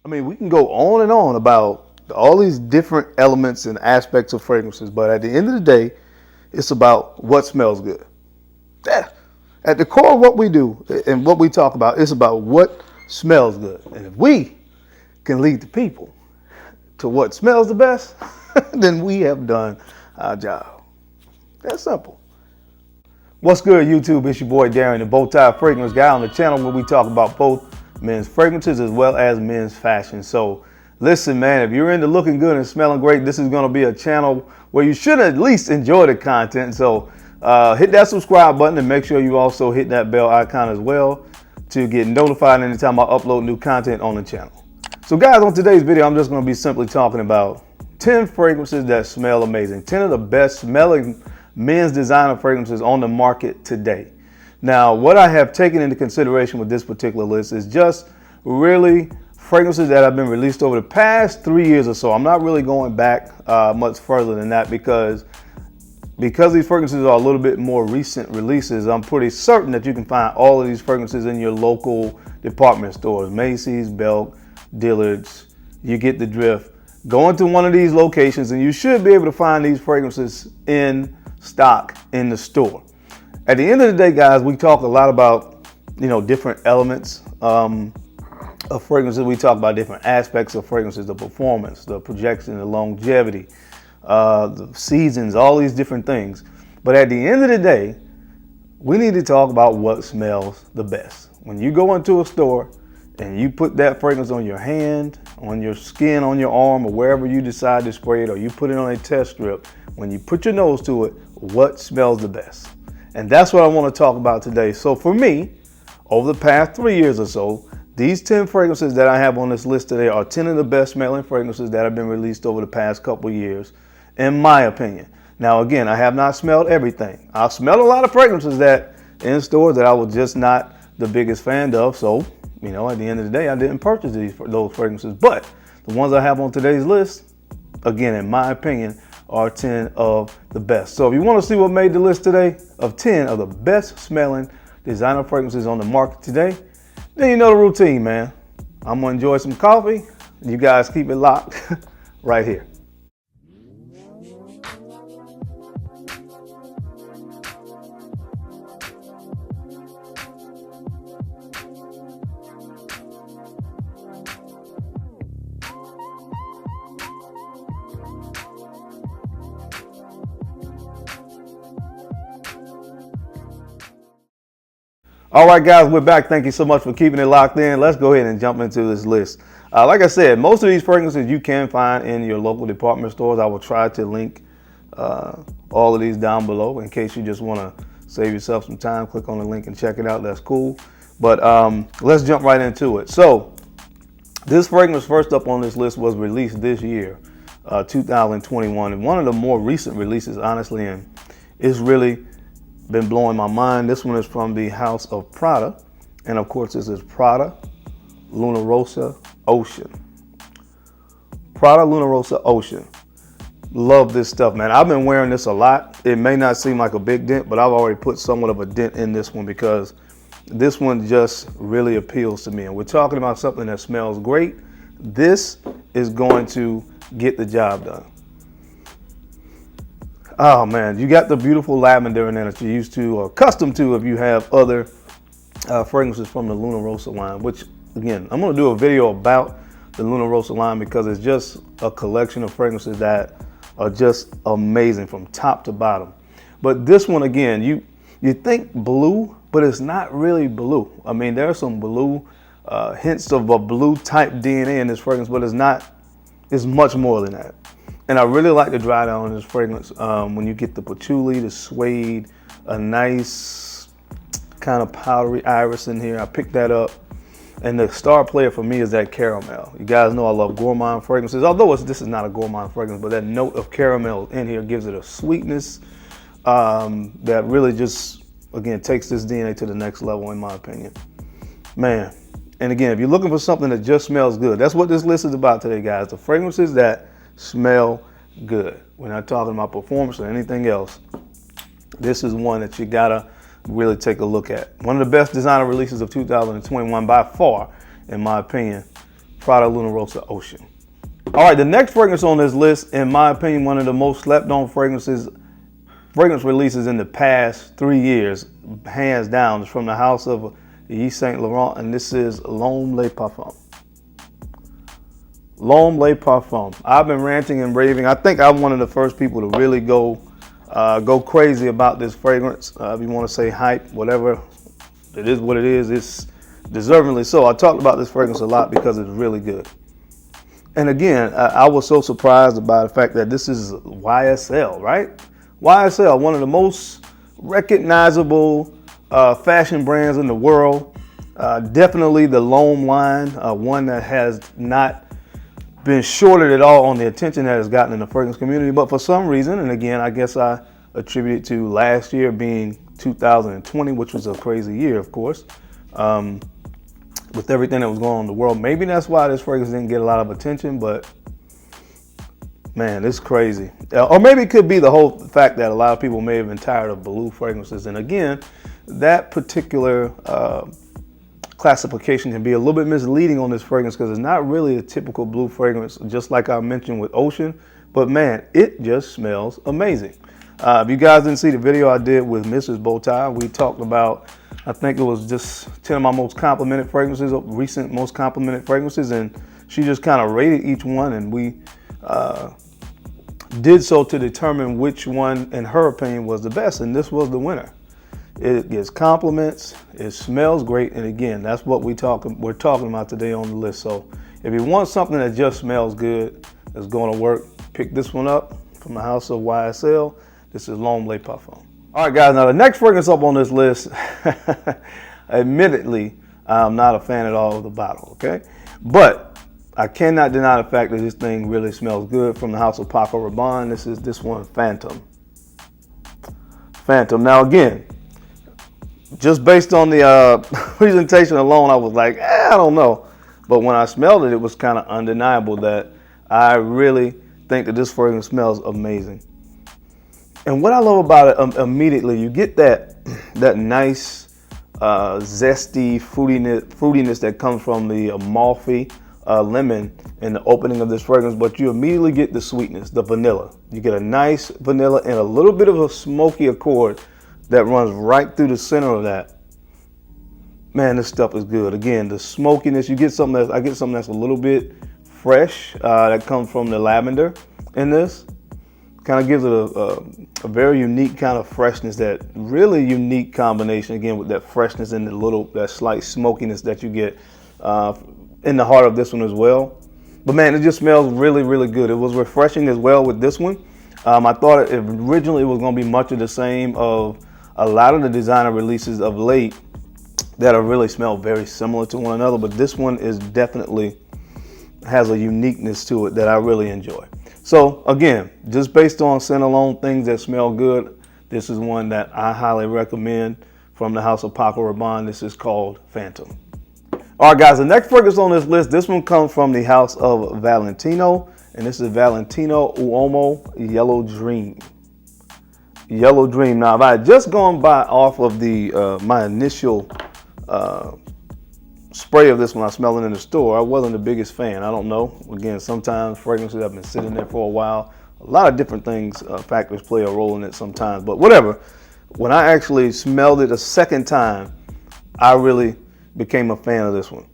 I mean, we can go on and on about all these different elements and aspects of fragrances, but at the end of the day, it's about what smells good. Yeah. At the core of what we do and what we talk about, it's about what smells good. And if we can lead the people to what smells the best, then we have done our job. That's simple. What's good, YouTube? It's your boy Darren, the Bowtie Fragrance Guy, on the channel where we talk about both men's fragrances as well as men's fashion. So listen, man, if you're into looking good and smelling great, this is going to be a channel where you should at least enjoy the content. So hit that subscribe button and make sure you also hit that bell icon as well to get notified anytime I upload new content on the channel. So guys, on today's video, I'm just going to be simply talking about 10 fragrances that smell amazing. 10 of the best smelling men's designer fragrances on the market today. Now, what I have taken into consideration with this particular list is just really fragrances that have been released over the past 3 years or so. I'm not really going back much further than that because these fragrances are a little bit more recent releases. I'm pretty certain that you can find all of these fragrances in your local department stores, Macy's, Belk, Dillard's. You get the drift. Go into one of these locations and you should be able to find these fragrances in stock in the store. At the end of the day, guys, we talk a lot about, different elements of fragrances. We talk about different aspects of fragrances, the performance, the projection, the longevity, the seasons, all these different things. But at the end of the day, we need to talk about what smells the best. When you go into a store and you put that fragrance on your hand, on your skin, on your arm, or wherever you decide to spray it, or you put it on a test strip, when you put your nose to it, what smells the best? And that's what I want to talk about today. So for me, over the past 3 years or so, these 10 fragrances that I have on this list today are 10 of the best smelling fragrances that have been released over the past couple of years, in my opinion. Now, again, I have not smelled everything. I've smelled a lot of fragrances that in stores that I was just not the biggest fan of. So, at the end of the day, I didn't purchase those fragrances. But the ones I have on today's list, again, in my opinion, are 10 of the best. So if you want to see what made the list today of 10 of the best smelling designer fragrances on the market today, then you know the routine, man. I'm going to enjoy some coffee. You guys keep it locked right here. All right, guys, we're back. Thank you so much for keeping it locked in. Let's go ahead and jump into this list. Like I said, most of these fragrances you can find in your local department stores. I will try to link all of these down below in case you just want to save yourself some time. Click on the link and check it out. That's cool. But let's jump right into it. So this fragrance first up on this list was released this year, 2021. And one of the more recent releases, honestly, and it's really been blowing my mind. This one is from the house of Prada, and of course this is Prada Luna Rossa Ocean. Prada Luna Rossa Ocean. Love this stuff, man. I've been wearing this a lot. It may not seem like a big dent, but I've already put somewhat of a dent in this one because this one just really appeals to me. And we're talking about something that smells great. This is going to get the job done. Oh man, you got the beautiful lavender in there that you're used to or accustomed to if you have other fragrances from the Luna Rossa line, which again, I'm going to do a video about the Luna Rossa line because it's just a collection of fragrances that are just amazing from top to bottom. But this one, again, you think blue, but it's not really blue. I mean, there are some blue, hints of a blue type DNA in this fragrance, but it's much more than that. And I really like the dry down on this fragrance. When you get the patchouli, the suede, a nice kind of powdery iris in here. I picked that up. And the star player for me is that caramel. You guys know I love gourmand fragrances, although this is not a gourmand fragrance, but that note of caramel in here gives it a sweetness that really just, again, takes this DNA to the next level, in my opinion. Man. And again, if you're looking for something that just smells good, that's what this list is about today, guys. The fragrances that smell good. We're not talking about performance or anything else. This is one that you gotta really take a look at. One of the best designer releases of 2021 by far, in my opinion. Prada Luna Rossa Ocean. All right, the next fragrance on this list, in my opinion, one of the most slept on fragrance releases in the past 3 years, hands down, is from the house of Yves Saint Laurent, and this is L'Homme Le Parfum. L'Homme Le Parfum. I've been ranting and raving. I think I'm one of the first people to really go crazy about this fragrance. If you want to say hype, whatever, it is what it is. It's deservingly so. I talked about this fragrance a lot because it's really good. And again, I was so surprised by the fact that this is YSL, right? YSL, one of the most recognizable fashion brands in the world. Definitely the L'Homme line, one that has not been shorted at all on the attention that it's gotten in the fragrance community. But for some reason, and again, I guess I attribute it to last year being 2020, which was a crazy year, of course, with everything that was going on in the world. Maybe that's why this fragrance didn't get a lot of attention, but man, it's crazy. Or maybe it could be the whole fact that a lot of people may have been tired of blue fragrances. And again, that particular classification can be a little bit misleading on this fragrance because it's not really a typical blue fragrance, just like I mentioned with Ocean. But man, it just smells amazing. If you guys didn't see the video I did with Mrs. Bowtie, we talked about, I think it was just 10 of my most complimented fragrances, recent most complimented fragrances, and she just kind of rated each one, and we did so to determine which one, in her opinion, was the best, and this was the winner. It gets compliments, it smells great, and again, that's what we're talking about today on the list. So if you want something that just smells good, that's going to work, pick this one up from the house of YSL. This is L'Homme Le Parfum. All right, guys, now the next fragrance up on this list, admittedly, I'm not a fan at all of the bottle, okay? But I cannot deny the fact that this thing really smells good, from the house of Paco Rabanne. This is this one, Phantom. Phantom. Now again, just based on the presentation alone, I was like, I don't know. But when I smelled it, it was kind of undeniable that I really think that this fragrance smells amazing. And what I love about it, immediately, you get that nice, zesty fruitiness that comes from the Amalfi lemon in the opening of this fragrance, but you immediately get the sweetness, the vanilla. You get a nice vanilla and a little bit of a smoky accord that runs right through the center of that. Man, this stuff is good. Again, the smokiness, I get something that's a little bit fresh, that comes from the lavender in this. Kind of gives it a very unique kind of freshness, that really unique combination, again, with that freshness and that slight smokiness that you get in the heart of this one as well. But man, it just smells really, really good. It was refreshing as well with this one. I thought it originally was going to be much of the same of a lot of the designer releases of late that are really smell very similar to one another, but this one is definitely has a uniqueness to it that I really enjoy. So again, just based on scent alone, things that smell good, this is one that I highly recommend from the house of Paco Rabanne. This is called Phantom. All right, guys, the next fragrance on this list, this one comes from the house of Valentino, and this is Valentino Uomo Yellow Dream. Yellow Dream. Now, if I had just gone by off of the my initial spray of this when I smelled it in the store, I wasn't the biggest fan. I don't know. Again, sometimes fragrances have been sitting there for a while. A lot of different things, factors play a role in it sometimes, but whatever. When I actually smelled it a second time, I really became a fan of this one.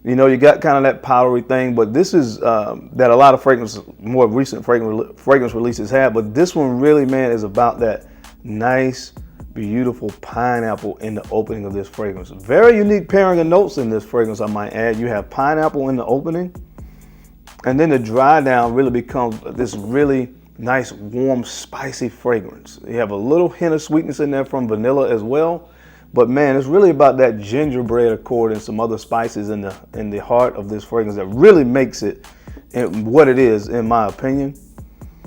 You know, you got kind of that powdery thing, but this is that a lot of more recent fragrance releases have, but this one really, man, is about that nice, beautiful pineapple in the opening of this fragrance. Very unique pairing of notes in this fragrance, I might add. You have pineapple in the opening, and then the dry down really becomes this really nice, warm, spicy fragrance. You have a little hint of sweetness in there from vanilla as well. But man, it's really about that gingerbread accord and some other spices in the heart of this fragrance that really makes it what it is, in my opinion.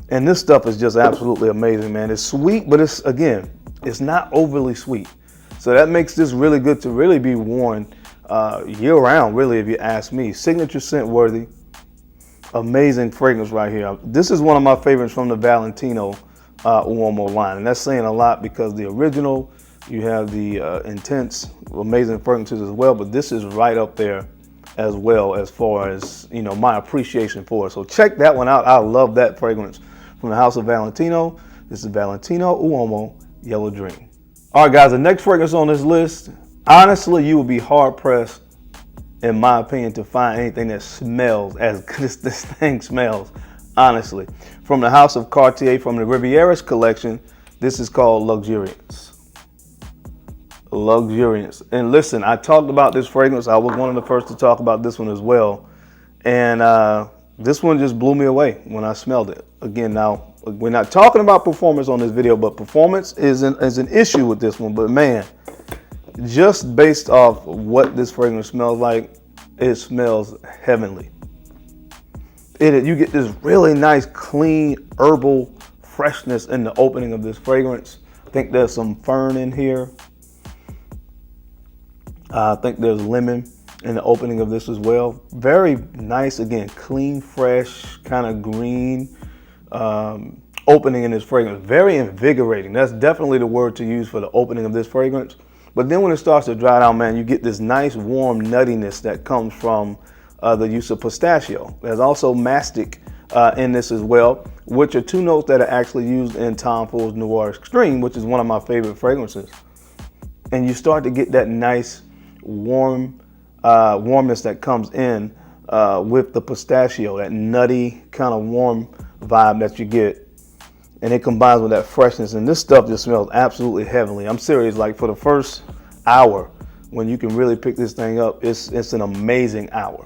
And this stuff is just absolutely amazing, man. It's sweet, but it's not overly sweet. So that makes this really good to really be worn year round, really, if you ask me. Signature scent worthy. Amazing fragrance right here. This is one of my favorites from the Valentino Uomo line. And that's saying a lot because the original, you have the intense, amazing fragrances as well, but this is right up there as well, as far as, you know, my appreciation for it. So check that one out. I love that fragrance from the house of Valentino. This is Valentino Uomo Yellow Dream. All right, guys, the next fragrance on this list, honestly, you would be hard pressed, in my opinion, to find anything that smells as good as this thing smells, honestly. From the house of Cartier, from the Rivieras collection, this is called Luxuriance. Luxuriance. And listen, I talked about this fragrance. I was one of the first to talk about this one as well. And this one just blew me away when I smelled it. Again, now, we're not talking about performance on this video, but performance is an issue with this one. But man, just based off what this fragrance smells like, it smells heavenly. You get this really nice, clean, herbal freshness in the opening of this fragrance. I think there's some fern in here. I think there's lemon in the opening of this as well. Very nice, again, clean, fresh, kind of green opening in this fragrance. Very invigorating. That's definitely the word to use for the opening of this fragrance. But then when it starts to dry down, man, you get this nice warm nuttiness that comes from the use of pistachio. There's also mastic in this as well, which are two notes that are actually used in Tom Ford's Noir Extreme, which is one of my favorite fragrances. And you start to get that nice warmness that comes in with the pistachio, that nutty kind of warm vibe that you get, and it combines with that freshness. And this stuff just smells absolutely heavenly. I'm serious. Like, for the first hour, when you can really pick this thing up, it's an amazing hour.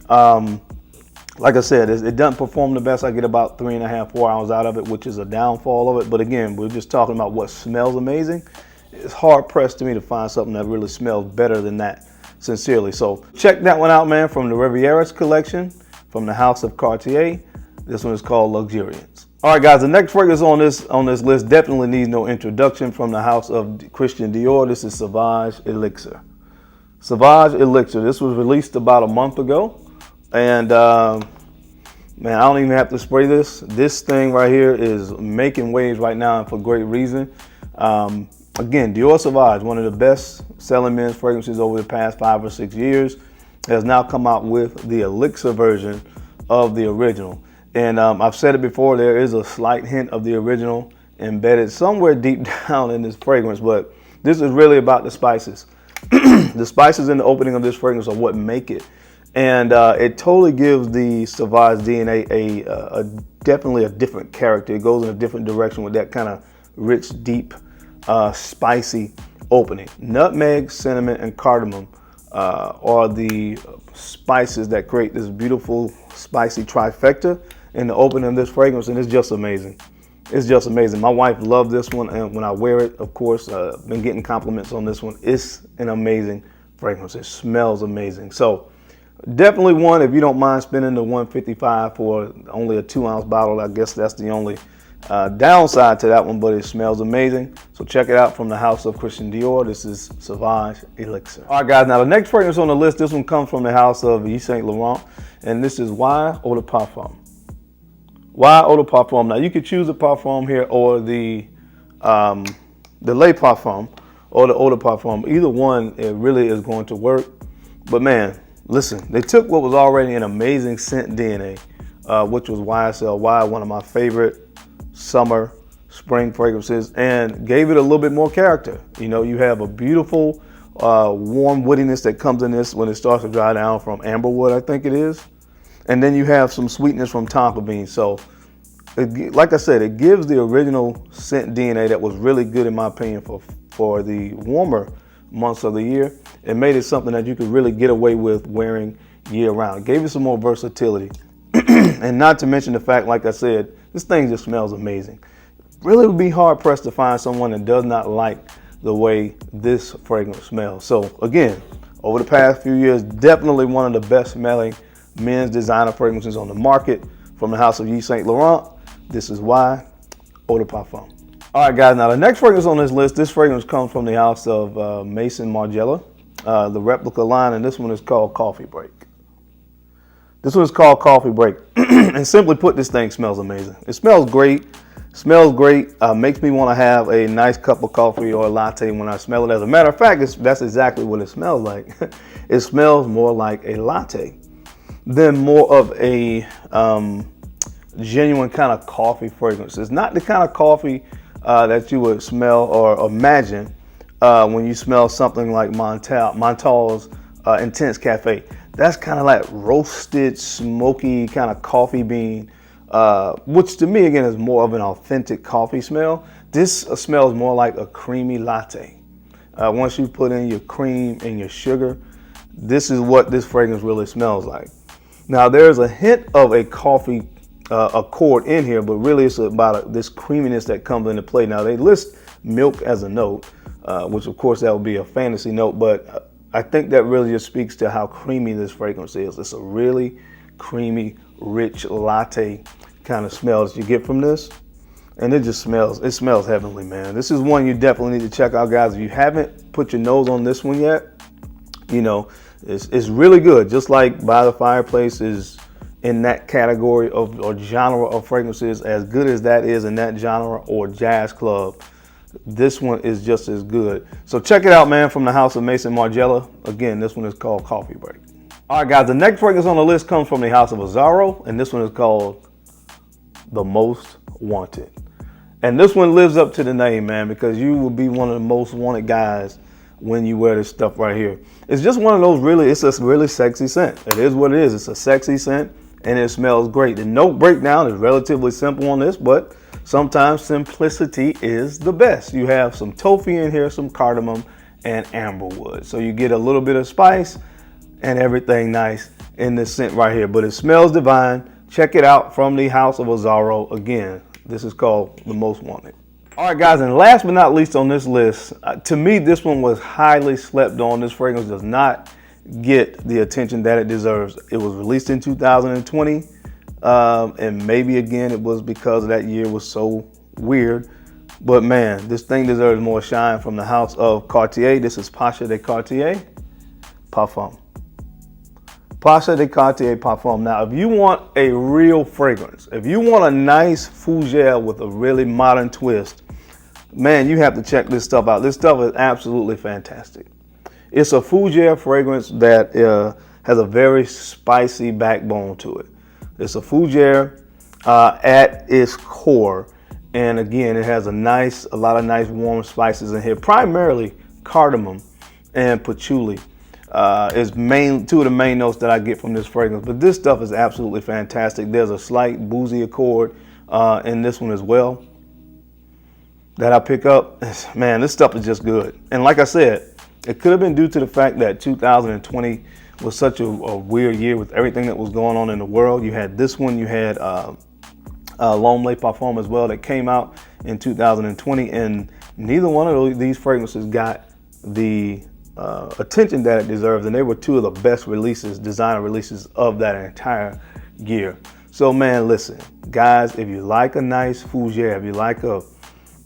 Like I said, it doesn't perform the best. I get about 3.5, 4 hours out of it, which is a downfall of it. But again, we're just talking about what smells amazing. It's hard pressed to me to find something that really smells better than that, sincerely. So check that one out, man, from the Rivieras collection, from the house of Cartier. This one is called Luxuriance. All right, guys, the next fragrance on this list definitely needs no introduction, from the house of Christian Dior. This is Sauvage Elixir. Sauvage Elixir. This was released about a month ago. And man, I don't even have to spray this. This thing right here is making waves right now, and for great reason. Again, Dior Sauvage, one of the best selling men's fragrances over the past 5 or 6 years, has now come out with the Elixir version of the original. And I've said it before, there is a slight hint of the original embedded somewhere deep down in this fragrance, but this is really about the spices. The spices in the opening of this fragrance are what make it. And it totally gives the Sauvage DNA definitely a different character. It goes in a different direction with that kind of rich, deep, spicy opening. Nutmeg, cinnamon, and cardamom are the spices that create this beautiful, spicy trifecta in the opening of this fragrance, and it's just amazing. It's just amazing. My wife loved this one, and when I wear it, of course, I've been getting compliments on this one. It's an amazing fragrance. It smells amazing. So definitely one, if you don't mind spending the $155 for only a 2-ounce bottle. I guess that's the only downside to that one, but it smells amazing. So check it out, from the house of Christian Dior. This is Sauvage Elixir. All right, guys, now the next fragrance on the list, this one comes from the house of Yves Saint Laurent, and this is Eau de Parfum. Eau de Parfum. Now you could choose the Parfum here, or the Le Parfum, or the Eau de Parfum. Either one, it really is going to work. But man, listen, they took what was already an amazing scent DNA, which was YSL La Nuit, one of my favorite summer, spring fragrances, and gave it a little bit more character. You know, you have a beautiful, warm woodiness that comes in this when it starts to dry down, from amberwood, I think it is. And then you have some sweetness from tonka bean. So, like I said, it gives the original scent DNA that was really good, in my opinion, for the warmer months of the year. It made it something that you could really get away with wearing year round. It gave it some more versatility. And not to mention the fact, like I said, this thing just smells amazing. Really would be hard pressed to find someone that does not like the way this fragrance smells. So again, over the past few years, definitely one of the best smelling men's designer fragrances on the market, from the house of Yves Saint Laurent. This is Eau de Parfum. All right, guys, now the next fragrance on this list, this fragrance comes from the house of Maison Margiela, the replica line, and this one is called Coffee Break. This one is called Coffee Break. And simply put, this thing smells amazing. It smells great. Smells great. Makes me want to have a nice cup of coffee or a latte when I smell it. As a matter of fact, that's exactly what it smells like. It smells more like a latte than more of a genuine kind of coffee fragrance. It's not the kind of coffee that you would smell or imagine when you smell something like Montal's Intense Cafe. That's kind of like roasted, smoky kind of coffee bean, which to me, again, is more of an authentic coffee smell. This smells more like a creamy latte. Once you put in your cream and your sugar, this is what this fragrance really smells like. Now, there's a hint of a coffee accord in here, but really it's about this creaminess that comes into play. Now, they list milk as a note, which of course that would be a fantasy note, but I think that really just speaks to how creamy this fragrance is. It's a really creamy, rich latte kind of smell that you get from this. And it smells heavenly, man. This is one you definitely need to check out, guys. If you haven't put your nose on this one yet, you know, it's really good. Just like By the Fireplace is in that category of or genre of fragrances, as good as that is in that genre, or Jazz Club, this one is just as good. So check it out, man, from the house of Maison Margiela. Again, this one is called Coffee Break. All right, guys, the next fragrance on the list comes from the house of Azzaro, and this one is called The Most Wanted. And this one lives up to the name, man, because you will be one of the most wanted guys when you wear this stuff right here. It's just one of those it's a really sexy scent. It is what it is. It's a sexy scent, and it smells great. The note breakdown is relatively simple on this, but sometimes simplicity is the best. You have some toffee in here, some cardamom, and amberwood. So you get a little bit of spice and everything nice in this scent right here. But it smells divine. Check it out from the house of Azzaro. Again, this is called The Most Wanted. All right, guys, and last but not least on this list, to me, this one was highly slept on. This fragrance does not get the attention that it deserves. It was released in 2020, and maybe, again, it was because that year was so weird. But, man, this thing deserves more shine from the house of Cartier. This is Pasha de Cartier Parfum. Pasha de Cartier Parfum. Now, if you want a real fragrance, if you want a nice fougere with a really modern twist, man, you have to check this stuff out. This stuff is absolutely fantastic. It's a fougere fragrance that has a very spicy backbone to it. It's a fougere at its core. And again, it has a lot of nice warm spices in here, primarily cardamom and patchouli. Is two of the main notes that I get from this fragrance, but this stuff is absolutely fantastic. There's a slight boozy accord in this one as well that I pick up. Man, this stuff is just good. And like I said, it could have been due to the fact that 2020 was such a weird year with everything that was going on in the world. You had this one, you had L'Homme Les Parfums as well that came out in 2020, and neither one of these fragrances got the attention that it deserves, and they were two of the best releases, designer releases of that entire year. So, man, listen, guys, if you like a nice fougere, if you like one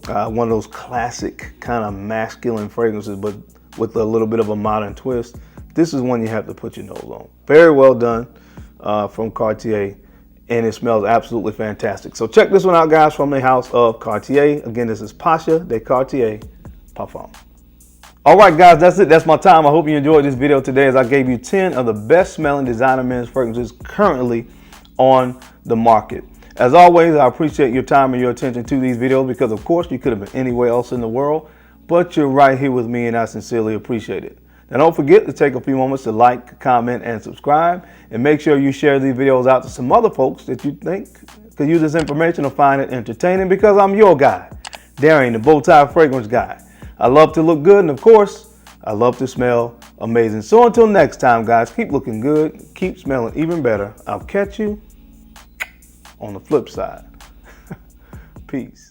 of those classic kind of masculine fragrances, but with a little bit of a modern twist, this is one you have to put your nose on. Very well done from Cartier, and it smells absolutely fantastic. So check this one out, guys, from the house of Cartier. Again, this is Pasha de Cartier Parfum. All right, guys, that's it. That's my time. I hope you enjoyed this video today, as I gave you 10 of the best smelling designer men's fragrances currently on the market. As always, I appreciate your time and your attention to these videos, because of course you could have been anywhere else in the world, but you're right here with me, and I sincerely appreciate it. Now, don't forget to take a few moments to like, comment, and subscribe, and make sure you share these videos out to some other folks that you think could use this information or find it entertaining, because I'm your guy, Darian, the Bowtie Fragrance Guy. I love to look good, and of course, I love to smell amazing. So until next time, guys, keep looking good, keep smelling even better. I'll catch you on the flip side. Peace.